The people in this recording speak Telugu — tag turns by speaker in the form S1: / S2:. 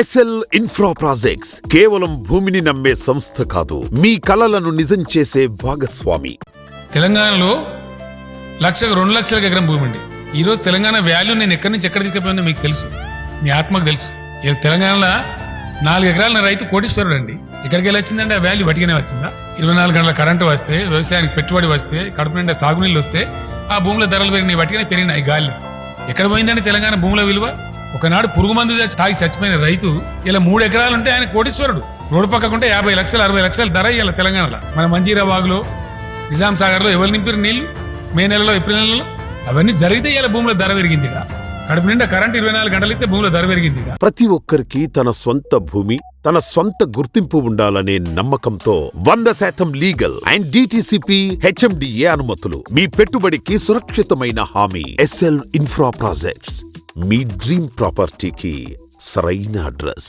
S1: ఎస్ఎల్ ఇన్ఫ్రా ప్రాజెక్ట్స్ కేవలం భూమిని నమ్మే సంస్థ కాదు, మీ కలలను నిజం చేసే భాగస్వామి.
S2: తెలంగాణలో 2 లక్షల ఎకరం భూమి ఉంది. ఈ రోజు తెలంగాణ వాల్యూ నేను ఎక్కడి నుంచి ఎక్కడ తీసుకుపోయిందో మీకు తెలుసు, మీ ఆత్మకు తెలుసు. తెలంగాణలో 4 ఎకరాల రైతు కోటీశ్వరుడు అండి. ఎక్కడికి వెళ్ళి వచ్చిందంటే ఆ వాల్యూ బట్టిగానే వచ్చిందా? 24 గంటల కరెంటు వస్తే, వ్యవసాయానికి పెట్టుబడి వస్తే, కడుపు నిండా సాగునీళ్ళు వస్తే ఆ భూముల ధరలు పెరిగినాయి, బట్టిగానే పెరిగినాయి. గాలి ఎక్కడ పోయిందండి తెలంగాణ భూముల విలువ? ఒకనాడు పురుగు మందు తాగి చచ్చిపోయిన రైతు ఇలా 3 ఎకరాలు ఉంటే ఆయన కోటీశ్వరుడు. రోడ్డు పక్కకుంటే 50 లక్షలు 60 లక్షల ధర ఇవాళ తెలంగాణలో. మన మంజీరా వాగులో, నిజాం సాగర్ లో ఎవరు నింపారు నీళ్లు? మే నెలలో, ఏప్రిల్ నెలలో అవన్నీ జరిగితే ఇలా భూముల ధర పెరిగిందిగా. కడుపు నిండా కరెంట్ 24 గంటలు ఇస్తే భూముల ధర పెరిగిందిగా.
S1: ప్రతి ఒక్కరికి తన స్వంత భూమి, తన స్వంత గుర్తింపు ఉండాలనే నమ్మకంతో 100% లీగల్ అండ్ డిటిసిపి హెచ్ఎండిఏ అనుమతులు. మీ పెట్టుబడికి సురక్షితమైన హామీ. ఎస్ఎల్ ఇన్ఫ్రా ప్రాజెక్ట్స్, మీ డ్రీమ్ ప్రాపర్టీకి సరైన అడ్రస్.